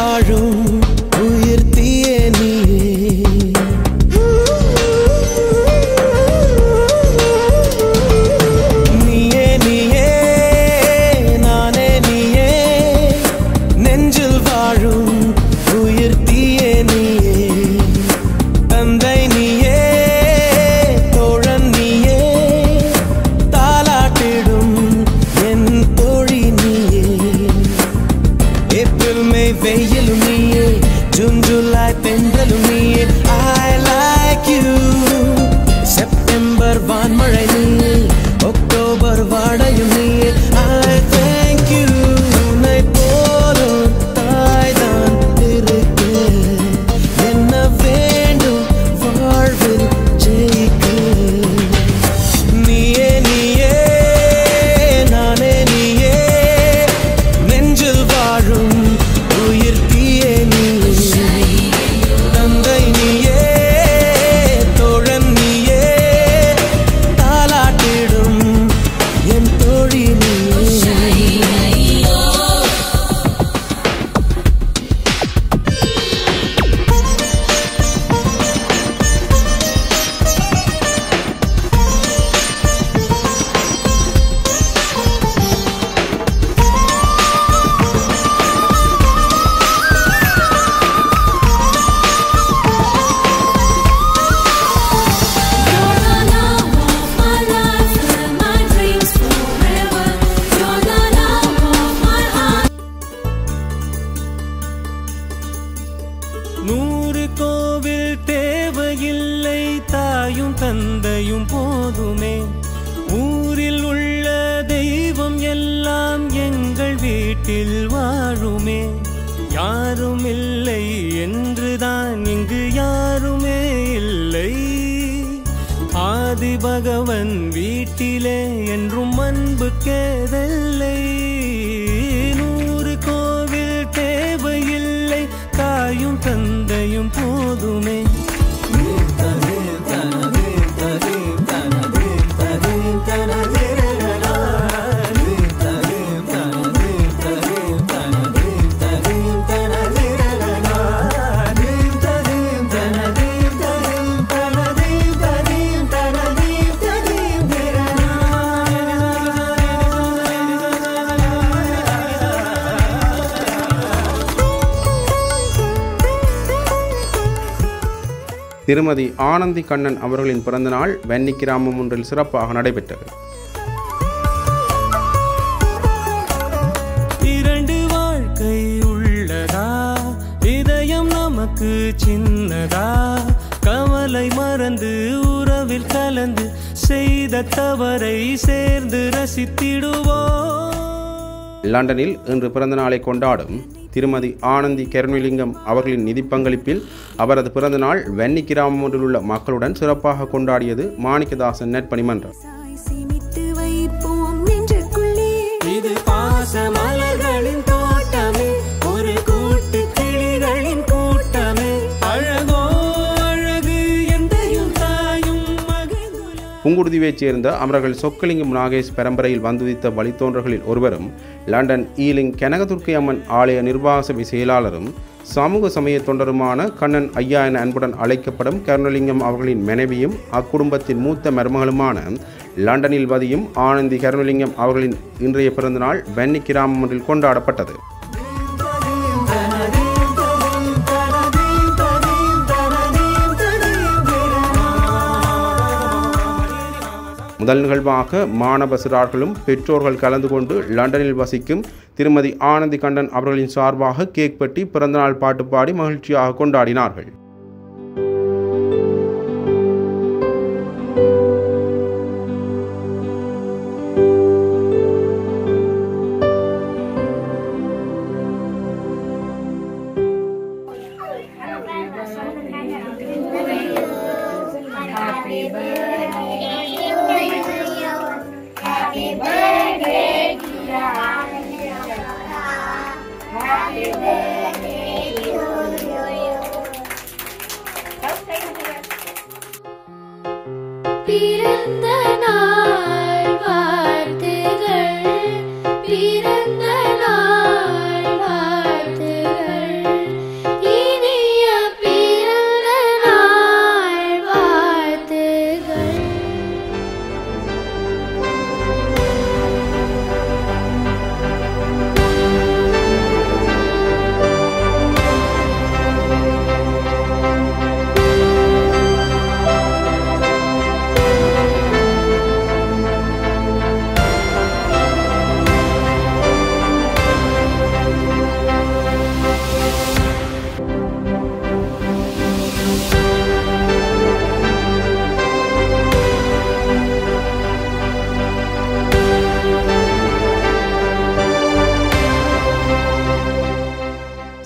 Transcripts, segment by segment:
வாழும் உயிர்த்தியே நீயே நீயே நானே நீயே நெஞ்சில் வாழும் உயிர்த்தியே நீயே தந்தை நீயே தோழன் நீயே தாலாட்டிடும் என் தோழி நீயே ஏப்ரல் மே வெயிலும் நீயே ஜூன் ஜூலை தென்றலும் நீயே I like you செப்டம்பர் வான்மழை நீயே அக்டோபர் வாடையும் நீயே I thank you உன்னை போலும் தாய்தான் இருக்க என்ன வேண்டும் வாழ்வில் ஜெயிக்க நீயே நீயே நானே நீயே நெஞ்சில் வாழும் உயிர்த்தியே நீயே தந்தை நீயே தோழன் நீயே தாலாட்டிடும் என் தோழி நீயே நூறு கோவில் தேவையில்லை தாயும் தந்தையும் போதுமே ஊரில் உள்ள தெய்வம் எல்லாம் எங்கள் வீட்டில் வாழுமே யாரும் இல்லை என்றுதான் இங்கு யாருமே இல்லை ஆதி பகவன் வீட்டிலே என்றும் அன்பு கேதல்லை நூறு கோவில் தேவையில்லை தாயும் தந்தையும் போதுமே திருமதி ஆனந்தி கண்ணன் அவர்களின் பிறந்தநாள் வன்னி கிராமம் ஒன்றில் சிறப்பாக நடைபெற்றது. இரண்டு வாழ்க்கை உள்ளதா இதயம் நமக்கு சின்னதா கவலை மறந்து உறவில் கலந்து செய்த தவறை சேர்ந்து ரசித்திடுவோம். லண்டனில் இன்று பிறந்த நாளை கொண்டாடும் திருமதி ஆனந்தி கருணலிங்கம் அவர்களின் நிதி பங்களிப்பில் அவரது பிறந்தநாள் வன்னி கிராமம் ஒன்றில் உள்ள மக்களுடன் சிறப்பாக கொண்டாடியது மாணிக்கதாசன் நற்பணிமன்றம். இது பாச மலர்களின் தோட்டமே ஒரு கூட்டு கிளிகளின் கூட்டமே அழகோ அழகு எந்தையும் தாயும் மகிழ்ந்துள்ள. புங்குடுதீவைச் சேர்ந்த அமரர்கள் சொக்கலிங்கம் நாகேஷ் பரம்பரையில் வந்துதித்த வழித்தோன்றர்களில் ஒருவரும் லண்டன் ஈலிங் கனகதுர்க்கை அம்மன் ஆலய நிர்வாக சபை செயலாளரும் சமூக சமய தொண்டருமான கண்ணன் ஐயா என அன்புடன் அழைக்கப்படும் கருணலிங்கம் அவர்களின் மனைவியும் அக்குடும்பத்தின் மூத்த மருமகளுமான லண்டனில் வதியும் ஆனந்தி கருணலிங்கம் அவர்களின் இன்றைய பிறந்தநாள் வன்னி கிராமம் ஒன்றில் கொண்டாடப்பட்டது. முதல் நிகழ்வாக மாணவ சிறார்களும் பெற்றோர்கள் கலந்து கொண்டு லண்டனில் வசிக்கும் திருமதி ஆனந்தி கண்ணன் அவர்களின் சார்பாக கேக் வெட்டி பிறந்தநாள் பாட்டு பாடி மகிழ்ச்சியாக கொண்டாடினார்கள். பிறந்த நாள் வாழ்த்துகள்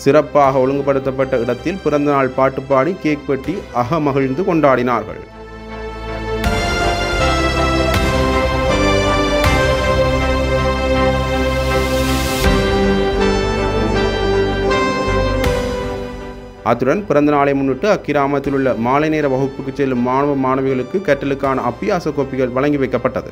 சிறப்பாக ஒழுங்குபடுத்தப்பட்ட இடத்தில் பிறந்தநாள் பாட்டு பாடி கேக் வெட்டி அகமகிழ்ந்து கொண்டாடினார்கள். அத்துடன் பிறந்த நாளை முன்னிட்டு அக்கிராமத்தில் உள்ள மாலை நேர வகுப்புக்கு செல்லும் மாணவ மாணவிகளுக்கு கற்றலுக்கான அபியாச கோப்பிகள் வழங்கி வைக்கப்பட்டது.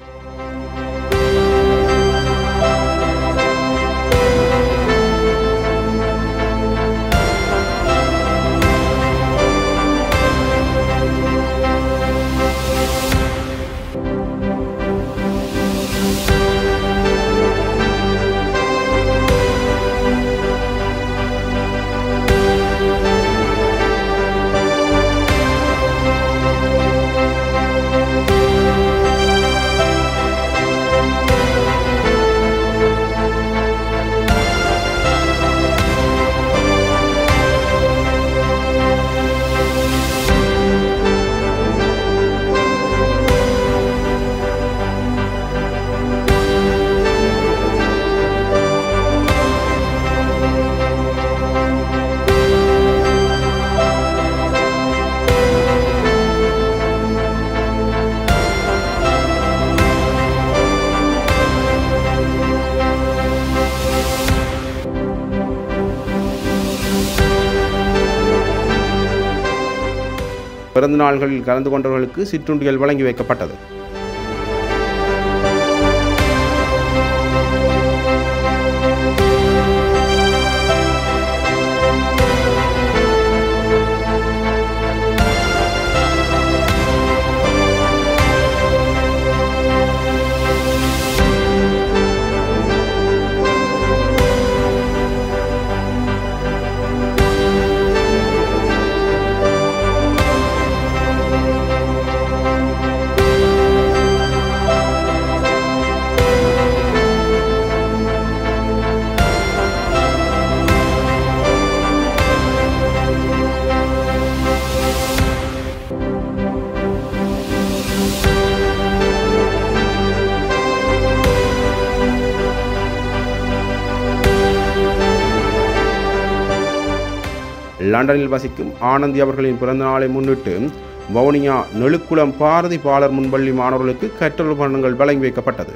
பிறந்த நாள்களில் கலந்து கொண்டவர்களுக்கு சிற்றுண்டிகள் வழங்கி வைக்கப்பட்டது. லண்டனில் வசிக்கும் ஆனந்தி அவர்களின் பிறந்த நாளை முன்னிட்டு வவுனியா நெழுக்குளம் பாரதி பாலர் முன்பள்ளி மாணவர்களுக்கு கற்றல் உபகரணங்கள் வழங்கி வைக்கப்பட்டது.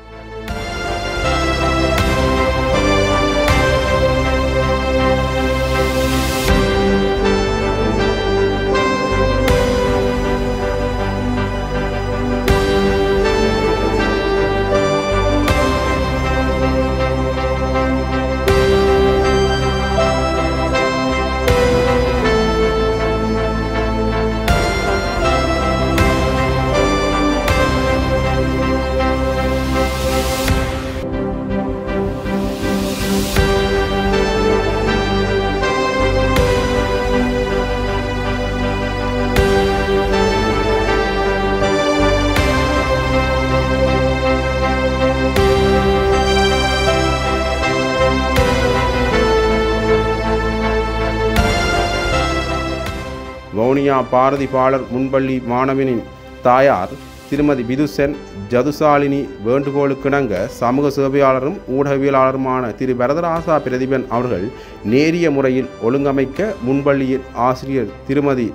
வவுனியா பாரதி பாலர் முன்பள்ளி மாணவனின் தாயார் திருமதி விதுசன் ஜதுசாலினி வேண்டுகோளுக்கிணங்க சமூக சேவையாளரும் ஊடகவியலாளருமான திரு வரதராசா பிரதிபன் அவர்கள் நேரிய முறையில் ஒழுங்கமைக்க முன்பள்ளியின் ஆசிரியர் திருமதி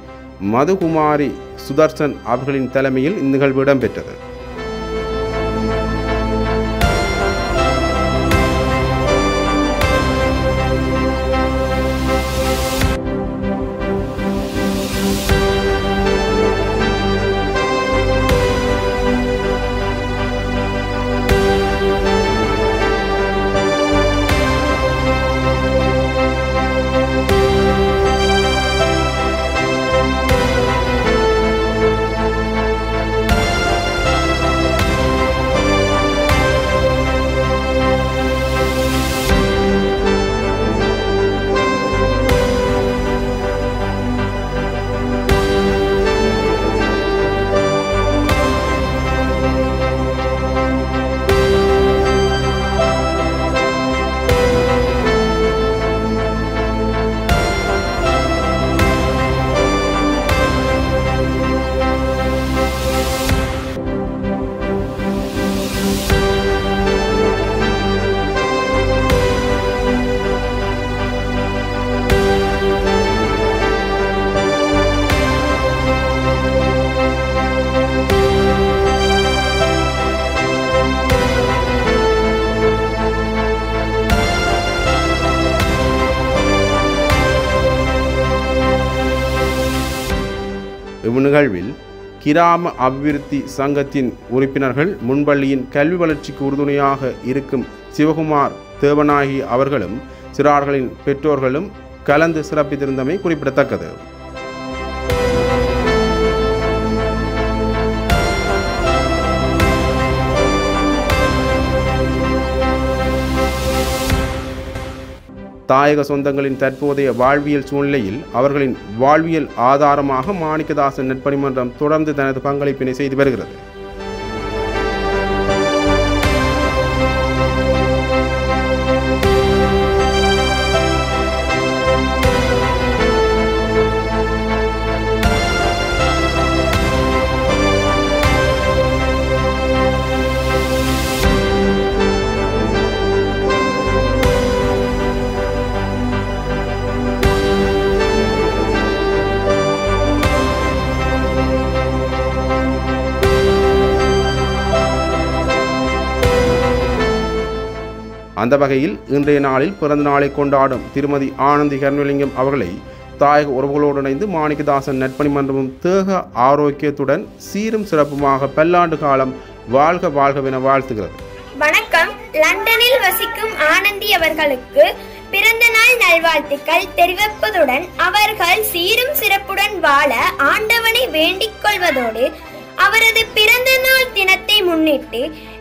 மதுகுமாரி சுதர்சன் அவர்களின் தலைமையில் இந்நிகழ்வு இடம்பெற்றது. இவ்நிகழ்வில் கிராம அபிவிருத்தி சங்கத்தின் உறுப்பினர்கள் முன்பள்ளியின் கல்வி வளர்ச்சிக்கு உறுதுணையாக இருக்கும் சிவகுமார் தேவநாயகி அவர்களும் சிறார்களின் பெற்றோர்களும் கலந்து சிறப்பித்திருந்தமை குறிப்பிடத்தக்கது. தாயக சொந்தங்களின் தற்போதைய வாழ்வியல் சூழ்நிலையில் அவர்களின் வாழ்வியல் ஆதாரமாக மாணிக்கதாசன் நற்பணிமன்றம் தொடர்ந்து தனது பங்களிப்பினை செய்து வருகிறது. அந்த வகையில் இன்றைய நாளில் பிறந்த நாளை கொண்டாடும் திருமதி ஆனந்தி கருணலிங்கம் அவர்களை தாயக உறவுகளோடு இணைந்து மாணிக்கதாசன் நற்பணிமன்றமும் தேக ஆரோக்கியத்துடன் சீரும் சிறப்புமாக பல்லாண்டு காலம் வாழ்க வாழ்கவென வாழ்த்துகிறது. வணக்கம். லண்டனில் வசிக்கும் ஆனந்தி அவர்களுக்கு பிறந்த நாள் நல்வாழ்த்துக்கள் தெரிவிப்பதுடன் அவர்கள் சீரும் சிறப்புடன் வாழ ஆண்டவனை வேண்டிக் கொள்வதோடு அவரது பிறந்த நாள் தினத்தை முன்னிட்டு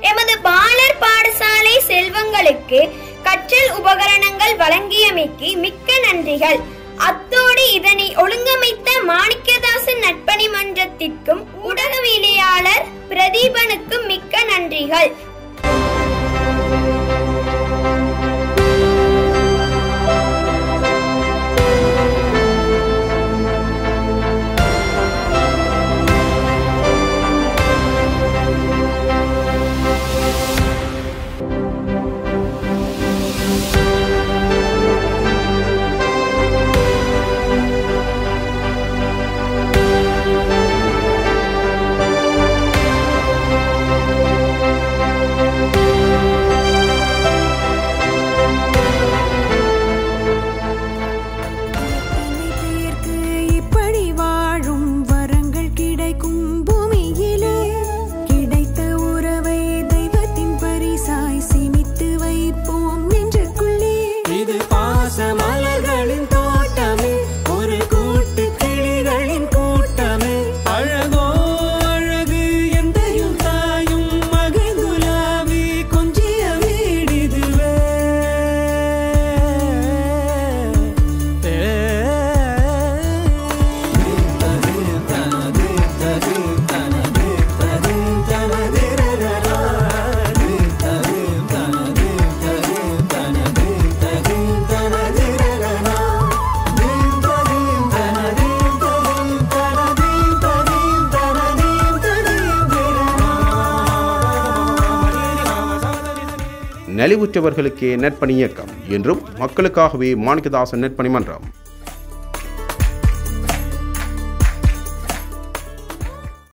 எமது பாலர் பாடசாலை செல்வங்களுக்கு கற்றல் உபகரணங்கள் வழங்கியமைக்கு மிக்க நன்றிகள். அத்தோடு இதனை ஒழுங்கமைத்த மாணிக்கதாசன் நற்பணிமன்றத்திற்கும் ஊடகவியலாளர் பிரதீபனுக்கும் மிக்க நன்றிகள். நலிவுற்றவர்களுக்கே நற்பணி இயக்கம் என்றும் மக்களுக்காகவே மாணிக்கதாசன் நற்பணிமன்றம்.